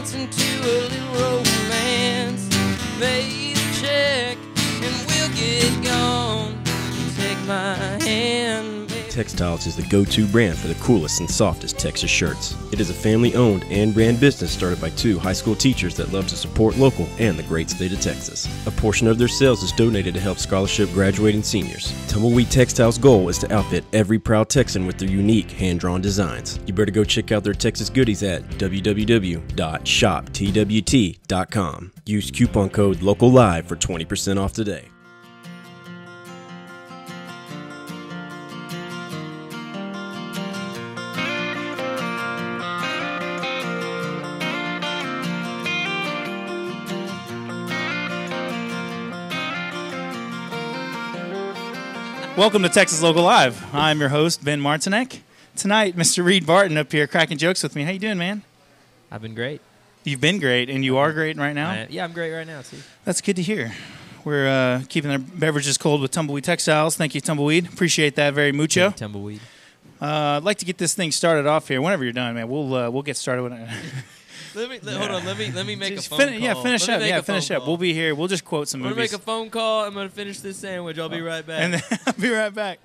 dance into a little romance. Pay the check and we'll get gone. Take my hand. Textiles is the go-to brand for the coolest and softest Texas shirts. It is a family-owned and ran business started by 2 high school teachers that love to support local and the great state of Texas. A portion of their sales is donated to help scholarship graduating seniors. Tumbleweed Textiles' goal is to outfit every proud Texan with their unique hand-drawn designs. You better go check out their Texas goodies at www.shoptwt.com. Use coupon code LOCALLIVE for 20% off today. Welcome to Texas Local Live. I'm your host, Ben Martinek. Tonight, Mr. Reed Barton up here cracking jokes with me. How you doing, man? I've been great. You've been great, and you are great right now? Yeah, I'm great right now, too. That's good to hear. We're keeping our beverages cold with Tumbleweed Textiles. Thank you, Tumbleweed. Appreciate that very mucho. Tumbleweed. I'd like to get this thing started off here. Whenever you're done, man, we'll get started with it. Hold on. Let me make a phone call. Yeah, finish up. Yeah, finish up. We'll be here. We'll just quote some movies. movies. I'm going to make a phone call. I'm going to finish this sandwich. I'll be right back. And then I'll be right back.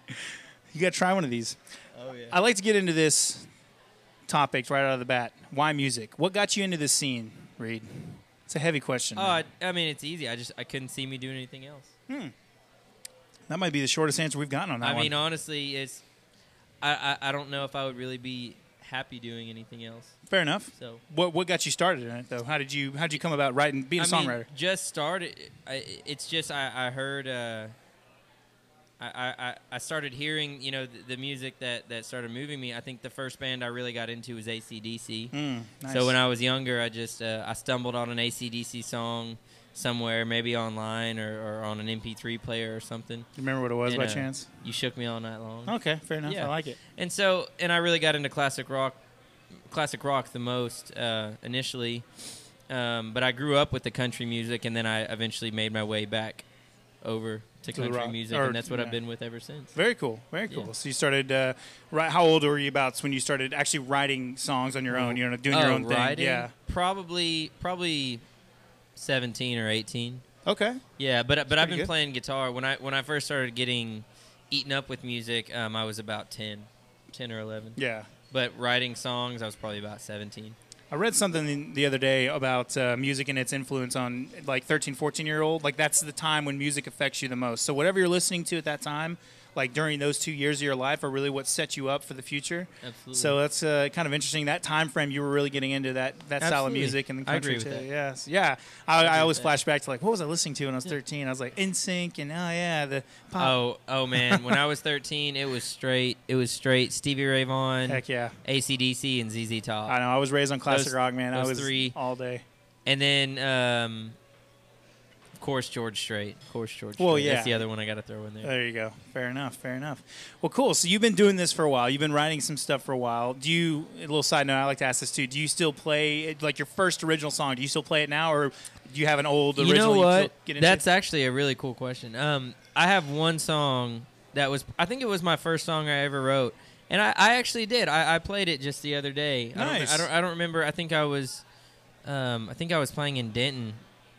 You got to try one of these. Oh, yeah. I like to get into this topic right out of the bat. Why music? What got you into this scene, Reed? It's a heavy question. I mean, it's easy. I couldn't see me doing anything else. That might be the shortest answer we've gotten on that one. I mean, honestly, it's I don't know if I would really be happy doing anything else. Fair enough. So what got you started in it though? How'd you come about writing, being a songwriter? Just started. It's just I heard. I started hearing the music that started moving me. I think the first band I really got into was AC/DC. Nice. So when I was younger, I just I stumbled on an AC/DC song somewhere, maybe online or on an MP3 player or something. You remember what it was by chance? You Shook Me All Night Long. Okay, fair enough. Yeah. I like it. And I really got into classic rock the most initially, but I grew up with the country music, and then I eventually made my way back over to country music, and that's what I've been with ever since. Very cool. Very cool. Yeah. So you started. How old were you about when you started actually writing songs on your own? Doing your own thing. Writing? Yeah. Probably 17 or 18. Okay. Yeah, but I've been good. playing guitar when I first started getting eaten up with music. I was about 10 or 11. Yeah. But writing songs, I was probably about 17. I read something the other day about music and its influence on like 13, 14-year-old. Like that's the time when music affects you the most. So whatever you're listening to at that time, like during those 2 years of your life, are really what set you up for the future. Absolutely. So that's kind of interesting. That time frame, you were really getting into that style of music and the country I agree with too. that. Yes, yeah. I always flash back to like what was I listening to when I was 13? I was like NSYNC and the pop. Oh man, when I was 13, it was straight Stevie Ray Vaughan. Heck yeah. AC/DC and ZZ Top. I know. I was raised on classic rock, man. I was three all day. And then of course George Strait. Well, yeah. That's the other one I got to throw in there. There you go. Fair enough. Well, cool. So you've been doing this for a while. You've been writing some stuff for a while. A little side note, I like to ask this too. Do you still play, like your first original song, do you still play it now, or do you have an old original you know what? still get into? That's actually a really cool question. I have one song that I think it was my first song I ever wrote. And I actually did. I played it just the other day. Nice. I don't remember. I think I was playing in Denton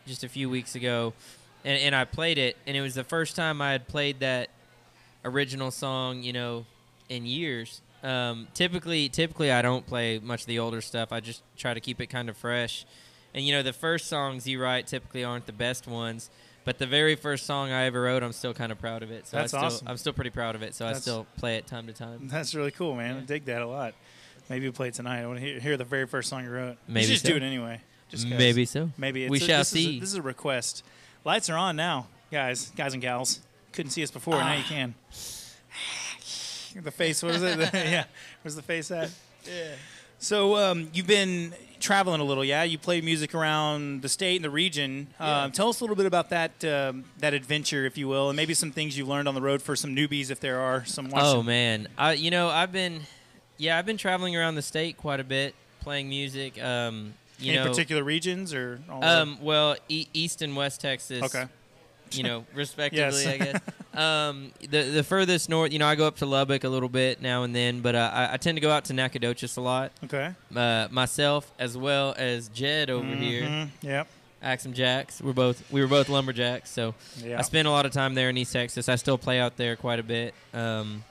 just a few weeks ago, and I played it, and it was the first time I had played that original song, in years. Typically I don't play much of the older stuff. I just try to keep it kind of fresh. And the first songs you write typically aren't the best ones, but the very first song I ever wrote, I'm still kind of proud of it. So awesome. I'm still pretty proud of it. So I still play it time to time. That's really cool, man. Yeah. I dig that a lot. Maybe we'll play it tonight. I want to hear the very first song you wrote. Maybe you should just so. do it anyway. Just 'cause. Maybe so. Maybe we shall see. This is a request. Lights are on now, guys and gals. Couldn't see us before. Now you can. The face. What is it? Yeah. Where's the face at? Yeah. So you've been traveling a little, yeah? You play music around the state and the region. Yeah. Tell us a little bit about that adventure, if you will, and maybe some things you've learned on the road for some newbies, if there are some. Oh man, I've been traveling around the state quite a bit, playing music. Any particular regions or? Well, East and West Texas. Okay. Respectively, Yes. I guess. The furthest north, I go up to Lubbock a little bit now and then, but I tend to go out to Nacogdoches a lot. Okay. Myself as well as Jed over here. Yep. Axum Jacks. We were both lumberjacks, so I spend a lot of time there in East Texas. I still play out there quite a bit. And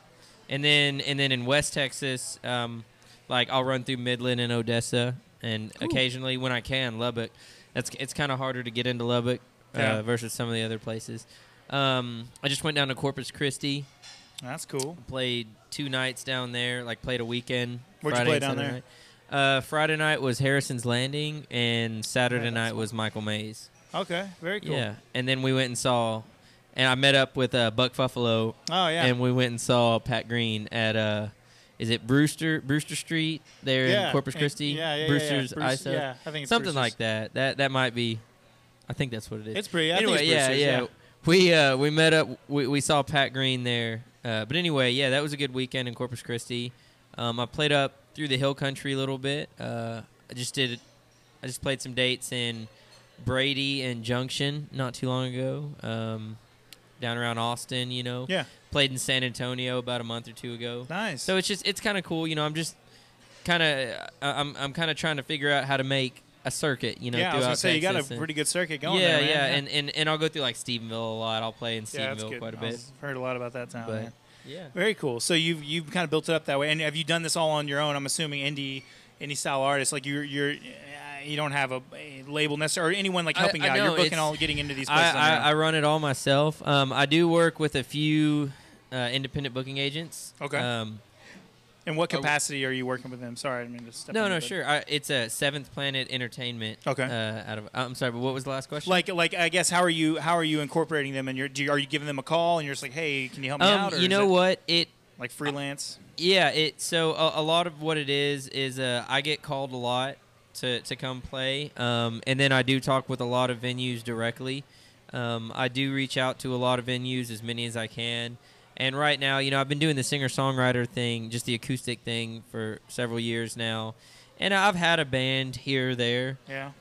then in West Texas, like I'll run through Midland and Odessa, and occasionally when I can Lubbock. It's kind of harder to get into Lubbock versus some of the other places. I just went down to Corpus Christi. That's cool. Played 2 nights down there. Like played a weekend. Where'd Friday you play and down Saturday there? Night. Friday night was Harrison's Landing, and Saturday night was Michael Mays. Okay, very cool. Yeah, and then we went and saw, and I met up with Buck Buffalo. Oh yeah. And we went and saw Pat Green at is it Brewster Street there in Corpus Christi? Yeah. Brewster's Bruce, ISO. yeah, I think it's something Brewster's. like that. That might be. I think that's what it is. It's pretty. I Anyway, think it's Brewster's, We met up. We saw Pat Green there. But anyway, that was a good weekend in Corpus Christi. I played up through the hill country a little bit. I just played some dates in Brady and Junction not too long ago. Down around Austin, Yeah. Played in San Antonio about a month or 2 ago. Nice. So it's kind of cool. I'm just kind of I'm kind of trying to figure out how to make a circuit. Yeah, I was gonna say you got a pretty good circuit going. Yeah, there, man. and I'll go through like Stephenville a lot. I'll play in Yeah, that's Stephenville good. quite a bit. I've heard a lot about that town. But Man. yeah, Very cool. So you've kind of built it up that way. And have you done this all on your own? I'm assuming indie style artists, like you don't have a label necessarily, or anyone like helping you out. know, You're booking all getting into these places. on your own. I run it all myself. I do work with a few independent booking agents. Okay. In what capacity are you working with them? Sorry, I didn't mean to step No, on no, you, but- sure. It's a Seventh Planet Entertainment. Okay. I'm sorry, but what was the last question? Like I guess how are you incorporating them? And are you giving them a call and you're just like, hey, can you help me out? Or you is know it what? like freelance? Yeah. So a lot of what it is I get called a lot to come play, and then I do talk with a lot of venues directly. I do reach out to a lot of venues, as many as I can. And right now, I've been doing the singer-songwriter thing, just the acoustic thing, for several years now. And I've had a band here or there. Yeah.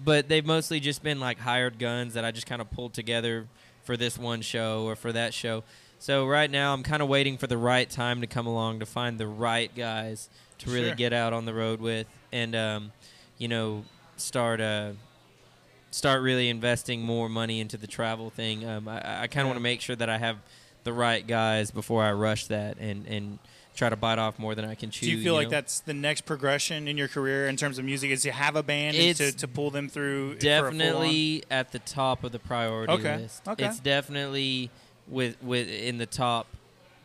But they've mostly just been like hired guns that I just kind of pulled together for this one show or for that show. So right now I'm kind of waiting for the right time to come along to find the right guys to really Sure. get out on the road with and, start really investing more money into the travel thing. I kind of want to make sure that I have the right guys before I rush that and try to bite off more than I can chew. Do you feel like that's the next progression in your career in terms of music? Is to have a band and to pull them through? Definitely at the top of the priority list. Okay. It's definitely with in the top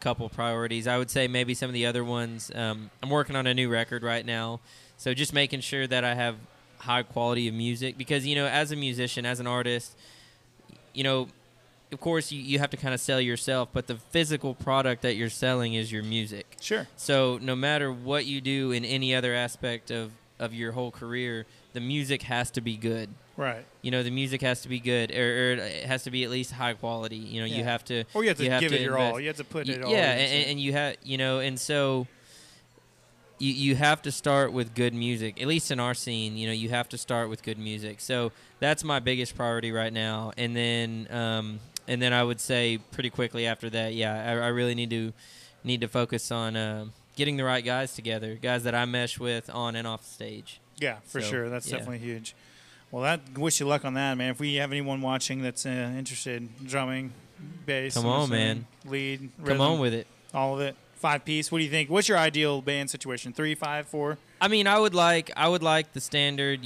couple priorities. I would say maybe some of the other ones. I'm working on a new record right now, so just making sure that I have high quality of music because as a musician, as an artist, of course, you have to kind of sell yourself, but the physical product that you're selling is your music. Sure. So no matter what you do in any other aspect of your whole career, the music has to be good. Right. The music has to be good, or it has to be at least high quality. You have to. Or you have to give it your invest. all. You have to put it all. Yeah, into it. and you have, and so you have to start with good music. At least in our scene, you have to start with good music. So that's my biggest priority right now. And then I would say pretty quickly after that, I really need to focus on getting the right guys together, guys that I mesh with on and off stage. Yeah, for So, sure. That's yeah. definitely huge. Well, wish you luck on that, man. If we have anyone watching that's interested, drumming, bass, Come on, man. lead, Come rhythm, on with it. all of it. 5-piece. What do you think? What's your ideal band situation? 3, 5, 4? I mean, I would like the standard,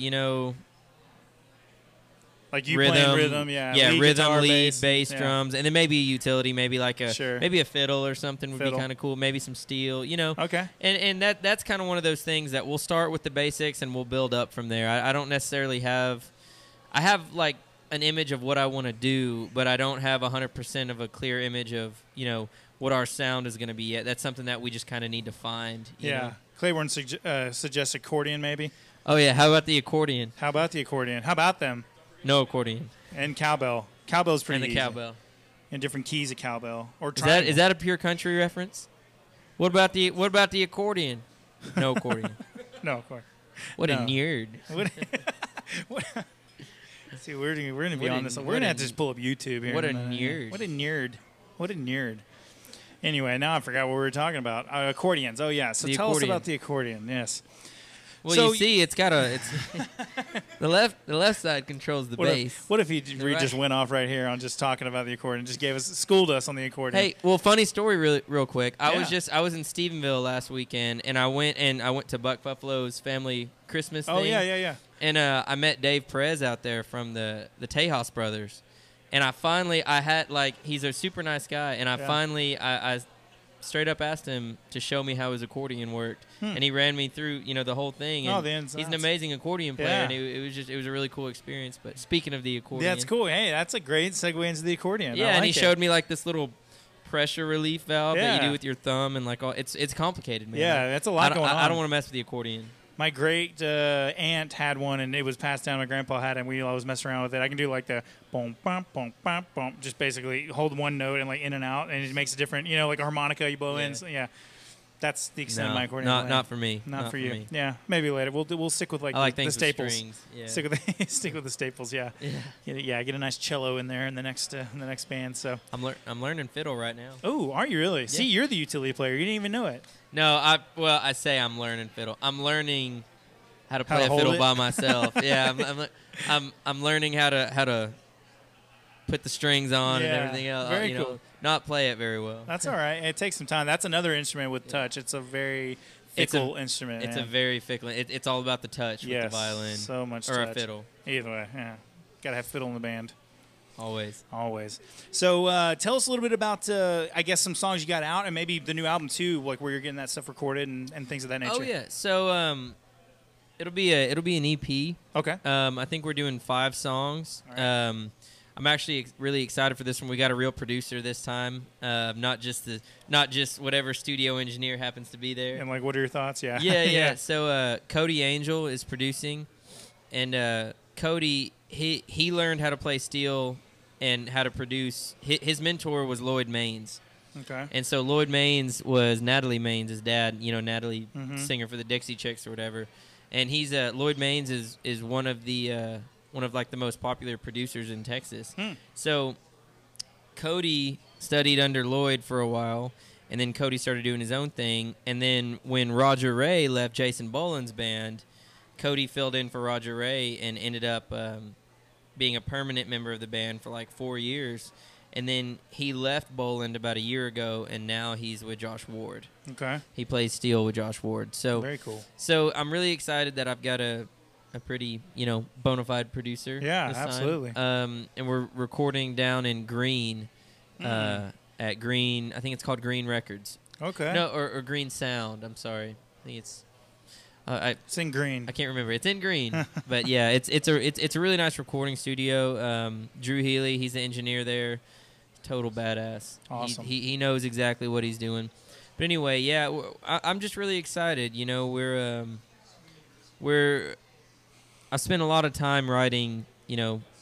Like you playing rhythm, lead, rhythm, guitar, lead, bass, yeah. drums, and then maybe a utility, maybe like maybe a fiddle or something would be Fiddle. kind of cool. Maybe some steel, Okay. And that's kind of one of those things that we'll start with the basics and we'll build up from there. I don't necessarily have like an image of what I want to do, but I don't have 100% of a clear image of what our sound is going to be yet. That's something that we just kind of need to find. you know? Claiborne suggests accordion, maybe. Oh yeah. How about the accordion? How about the accordion? How about them? No accordion. And cowbell. Cowbell's pretty And the easy. cowbell. And different keys of cowbell. Or Is that a pure country reference? What about the accordion? No accordion. No, of course. What a No. nerd. See, we're gonna be What on a- this. We're what gonna a- have to just pull up YouTube here. what in a minute. nerd. What a nerd. What a nerd. Anyway, now I forgot what we were talking about. Accordions. Oh, yeah. So tell us about the accordion. Yes. Well, so, you see, it's the left side controls the bass. What if we just went off right here on just talking about the accordion, just schooled us on the accordion? Hey, well, funny story, real quick. I was in Stephenville last weekend, and I went to Buck Buffalo's family Christmas thing. Oh yeah. And I met Dave Perez out there from the Tejas brothers, and he's a super nice guy, and I straight up asked him to show me how his accordion worked, and he ran me through, the whole thing. And he's an amazing accordion player, and it was a really cool experience. But speaking of the accordion, that's cool. Hey, that's a great segue into the accordion. Yeah, and he showed me this little pressure relief valve that you do with your thumb, and it's complicated, man. Yeah, that's a lot going on. I don't want to mess with the accordion. My great aunt had one, and it was passed down. My grandpa had it, and we always mess around with it. I can do the boom, bum, boom, bum, boom. Just basically hold one note and in and out, and it makes a different, like a harmonica you blow in. So, yeah, that's the extent of my accordion. Not for me. Not for you. Me. Yeah, maybe later. We'll stick with the staples. Yeah. Stick with the staples. Yeah. Yeah. Get a nice cello in there in the next band. So I'm learning fiddle right now. Oh, are you really? Yeah. See, you're the utility player. You didn't even know it. No, I say I'm learning fiddle. I'm learning how to play a fiddle by myself. Yeah, I'm learning how to put the strings on and everything else. Very cool. Not play it very well. That's all right. It takes some time. That's another instrument with touch. It's a very fickle instrument. It's a very fickle. It's all about the touch with the violin. So much or touch. a fiddle. Either way, yeah. Got to have fiddle in the band. Always. So tell us a little bit about, I guess, some songs you got out, and maybe the new album too, where you're getting that stuff recorded and things of that nature. Oh yeah. So it'll be an EP. Okay. I think we're doing 5 songs. All right. I'm actually really excited for this one. We got a real producer this time, not just whatever studio engineer happens to be there. And what are your thoughts? Yeah. Yeah. So Cody Angel is producing, and Cody he learned how to play steel and how to produce. His mentor was Lloyd Maines. Okay. And so Lloyd Maines was Natalie Maines' dad. Natalie, singer for the Dixie Chicks or whatever. And he's Lloyd Maines is one of the most popular producers in Texas. So Cody studied under Lloyd for a while, and then Cody started doing his own thing. And then when Roger Ray left Jason Boland's band, Cody filled in for Roger Ray and ended up being a permanent member of the band for 4 years. And then he left Boland about a year ago, and now he's with Josh Ward. Okay. He plays steel with Josh Ward. So very cool. So I'm really excited that I've got a pretty, bona fide producer. Yeah, absolutely. And we're recording down in Green, at Green. I think it's called Green Records. Okay. No, or Green Sound. I'm sorry. I think it's. It's in Green. I can't remember. It's in Green, but yeah, it's a really nice recording studio. Drew Healy, he's the engineer there. Total badass. Awesome. He knows exactly what he's doing. But anyway, yeah, I'm just really excited. I spent a lot of time writing,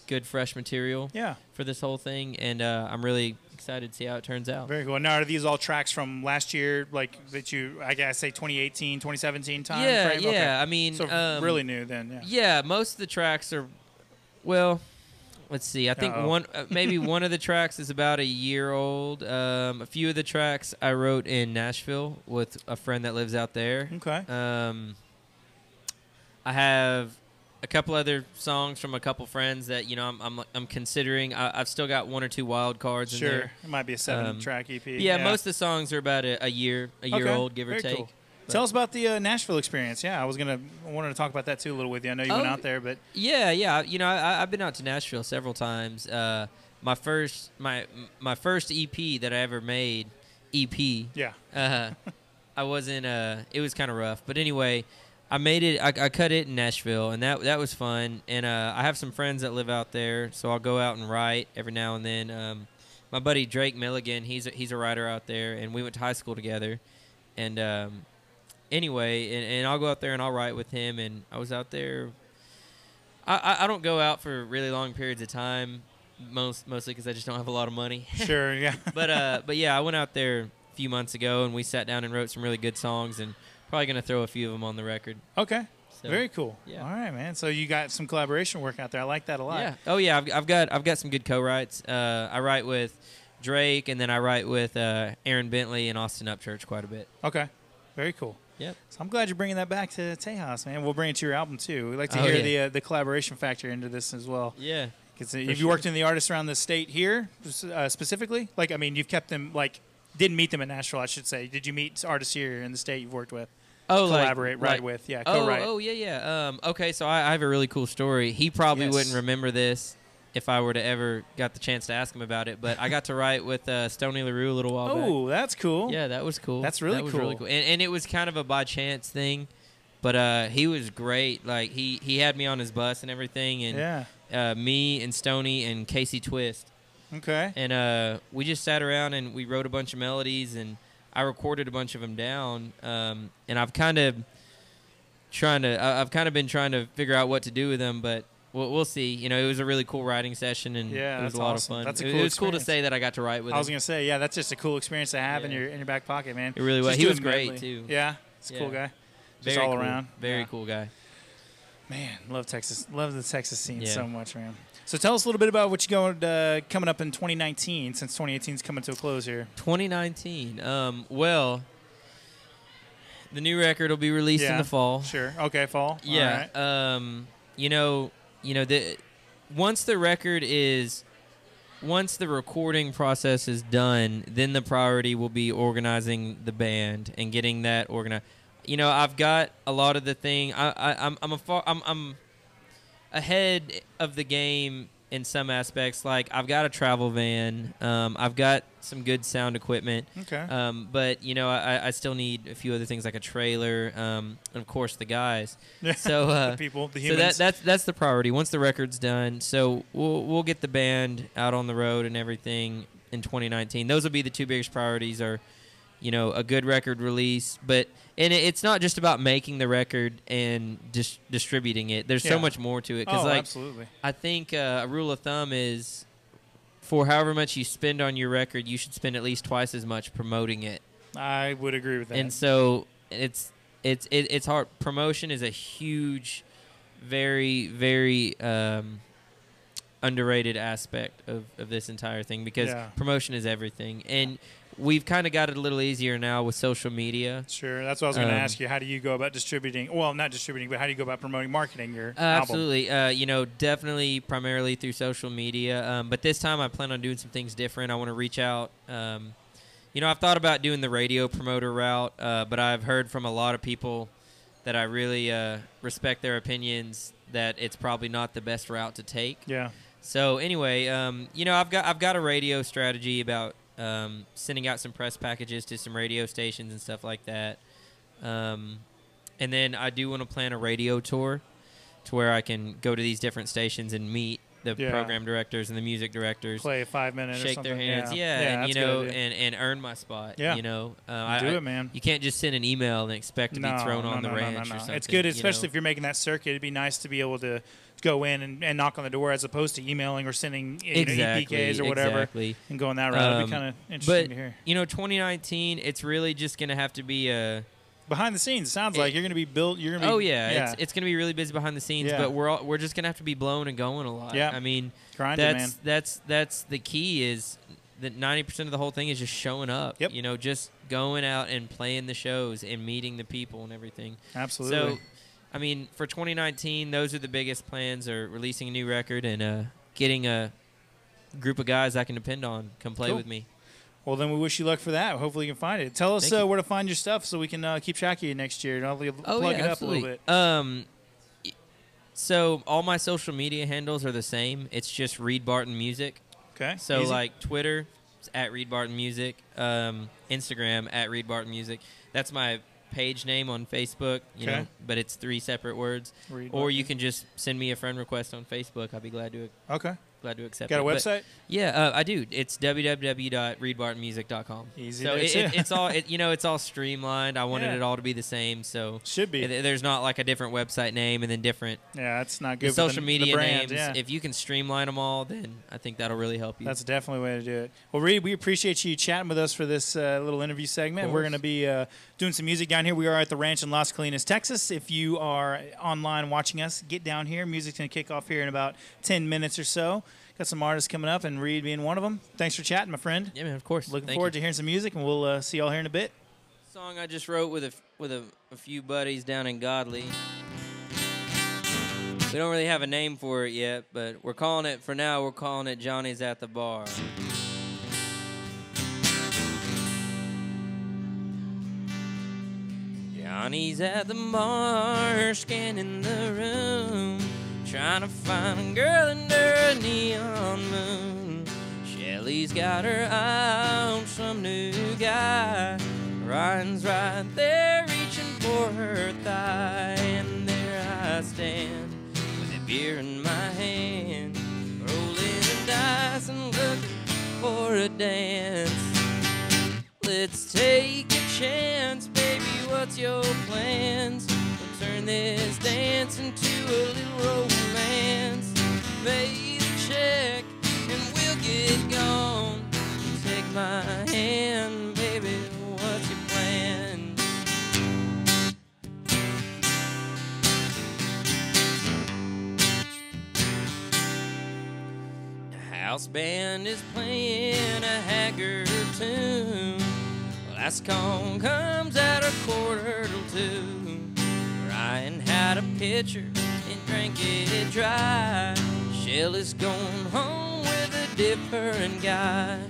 good fresh material. Yeah. For this whole thing, and I'm really excited to see how it turns out. Very cool. Now, are these all tracks from last year, that you, I guess, say 2018, 2017 time frame? Yeah. Okay. I mean, so really new then. Yeah. Yeah, most of the tracks are, well, let's see. I think maybe one of the tracks is about a year old. A few of the tracks I wrote in Nashville with a friend that lives out there. Okay. I have a couple other songs from a couple friends that I'm considering. I've still got 1 or 2 wild cards in there. Sure, it might be a 7-track EP. Yeah, most of the songs are about a year old, give or take. Cool. Tell us about the Nashville experience. Yeah, I wanted to talk about that too a little with you. I know you went out there, but yeah. I've been out to Nashville several times. My first EP that I ever made, EP. Yeah. I wasn't. It was kind of rough, but anyway. I made it. I cut it in Nashville, and that was fun. And I have some friends that live out there, so I'll go out and write every now and then. My buddy Drake Milligan, he's a writer out there, and we went to high school together. And anyway, and I'll go out there and I'll write with him. And I was out there. I don't go out for really long periods of time, mostly because I just don't have a lot of money. Sure, yeah. But yeah, I went out there a few months ago, and we sat down and wrote some really good songs, and probably going to throw a few of them on the record. Okay. So, very cool. Yeah. All right, man. So you got some collaboration work out there. I like that a lot. Yeah. Oh, yeah. I've got some good co-writes. I write with Drake, and then I write with Aaron Bentley and Austin Upchurch quite a bit. Okay. Very cool. Yep. So I'm glad you're bringing that back to Tejas, man. We'll bring it to your album, too. We'd like to hear the collaboration factor into this as well. Yeah. Because have you worked in the artists around the state here specifically? Like, I mean, you've kept them, like, didn't meet them in Nashville, I should say. Did you meet artists here in the state you've worked with? Oh, collaborate, write with. Yeah, co-write. Yeah. Okay, so I have a really cool story. He probably wouldn't remember this if I were to ever got the chance to ask him about it, but I got to write with Stoney LaRue a little while back. Oh, that's cool. Yeah, that was cool. That's really cool. And it was kind of a by chance thing, but he was great. Like he had me on his bus and everything, and me and Stoney and Casey Twist. Okay. And we just sat around and we wrote a bunch of melodies, and I recorded a bunch of them down. And I've kind of been trying to figure out what to do with them, but we'll see. You know, it was a really cool writing session, and it was a lot of fun. That's a cool It was cool to say that I got to write with him. I was gonna say, that's just a cool experience to have in your back pocket, man. It really was. He was great too. Yeah, he's a cool guy. Just Very all cool. around. Very cool guy. Man, love Texas. Love the Texas scene so much, man. So tell us a little bit about what you got coming up in 2019, since 2018 is coming to a close here. 2019. Well, the new record will be released in the fall. Sure. Okay, fall. Yeah. All right. Once the recording process is done, then the priority will be organizing the band and getting that organized. You know, I've got a lot of the thing. I'm ahead of the game in some aspects. Like, I've got a travel van. I've got some good sound equipment. Okay. But you know, I still need a few other things like a trailer, and of course the guys. Yeah. So the people, the humans. So that's the priority. Once the record's done, so we'll get the band out on the road and everything in 2019. Those will be the two biggest priorities. Are, you know, a good record release, and it's not just about making the record and distributing it. There's so much more to it. Absolutely. I think a rule of thumb is, for however much you spend on your record, you should spend at least twice as much promoting it. I would agree with that. And so it's hard. Promotion is a huge, very, very underrated aspect of this entire thing, because promotion is everything. And we've kind of got it a little easier now with social media. Sure. That's what I was going to ask you. How do you go about distributing? Well, not distributing, but how do you go about marketing your album? Absolutely. You know, definitely primarily through social media. But this time I plan on doing some things different. I want to reach out. You know, I've thought about doing the radio promoter route, but I've heard from a lot of people that I really respect their opinions that it's probably not the best route to take. Yeah. So anyway, you know, I've got a radio strategy about sending out some press packages to some radio stations and stuff like that. And then I do want to plan a radio tour to where I can go to these different stations and meet the program directors and the music directors. Play a 5-minute or shake something. their hands. And you know, and earn my spot. Yeah. You know, do it, man. You can't just send an email and expect to be thrown on the ranch or something. It's good, especially if you're making that circuit. It'd be nice to be able to go in and knock on the door, as opposed to emailing or sending EPKs or whatever and going that route. It'd be kind of interesting to hear. You know, 2019, it's really just going to have to be a behind the scenes. It sounds like you're going to be built. You're going to be. It's going to be really busy behind the scenes, but we're just going to have to be blowing and going a lot. Yeah, I mean, grinding, man. That's the key, is that 90% of the whole thing is just showing up. Yep. You know, just going out and playing the shows and meeting the people and everything. Absolutely. So, I mean, for 2019, those are the biggest plans: are releasing a new record and getting a group of guys I can depend on come play with me. Well, then we wish you luck for that. Hopefully you can find it. Tell us where to find your stuff so we can keep track of you next year. And I'll plug it up a little bit. So all my social media handles are the same. It's just Reed Barton Music. Okay. So like Twitter, it's at Reed Barton Music. Instagram at Reed Barton Music. That's my page name on Facebook, you know, but it's 3 separate words. Or you can just send me a friend request on Facebook. I'll be glad to accept it. Got a website? I do. It's www.reedbartonmusic.com. Easy. So it's all it's all streamlined. I wanted it all to be the same, so should be. There's not like a different website name and then different. Yeah, that's not good. Social media brand, names. If you can streamline them all, then I think that'll really help you. That's definitely a way to do it. Well, Reed, we appreciate you chatting with us for this little interview segment. We're going to be doing some music down here. We are at the ranch in Las Colinas, Texas. If you are online watching us, get down here. Music's going to kick off here in about 10 minutes or so. got some artists coming up, and Reed being one of them. Thanks for chatting, my friend. Yeah, man, of course. Looking forward to hearing some music, and we'll see y'all here in a bit. Song I just wrote with a few buddies down in Godley. We don't really have a name for it yet, but we're calling it, for now, we're calling it Johnny's at the Bar. Johnny's at the bar, scanning the room, trying to find a girl under a neon moon. Shelly's got her eye on some new guy. Ryan's right there reaching for her thigh. And there I stand with a beer in my hand, rolling the dice and looking for a dance. Let's take a chance, baby, what's your plans? We'll turn this dance into a little romance. Pay the check and we'll get gone. Take my hand, baby, what's your plan? The house band is playing a Haggard tune. Last call comes at 1:45. Ryan had a pitcher and drank it dry. Shelley's going home with a different guy.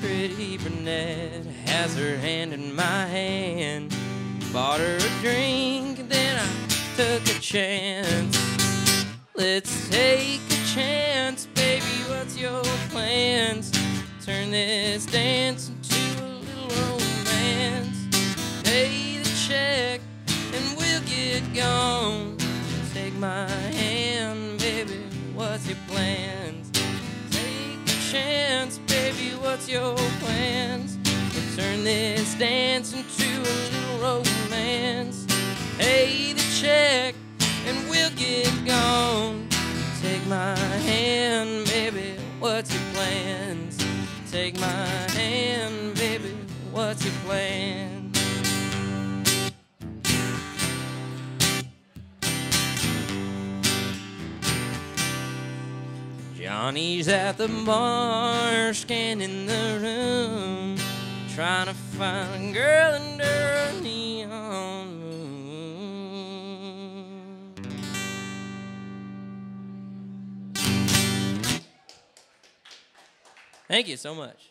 Pretty brunette has her hand in my hand. Bought her a drink, then I took a chance. Let's take a chance, baby, what's your plans? Turn this dance into a little romance. Pay the check and we'll get gone. Take my hand, baby, what's your plans? Take a chance, baby, what's your plans? We'll turn this dance into a little romance. Pay the check and we'll get gone. Take my hand, baby, what's your plans? Take my hand, baby, what's your plan? Johnny's at the bar, scanning the room, trying to find a girl under a neon moon. Thank you so much.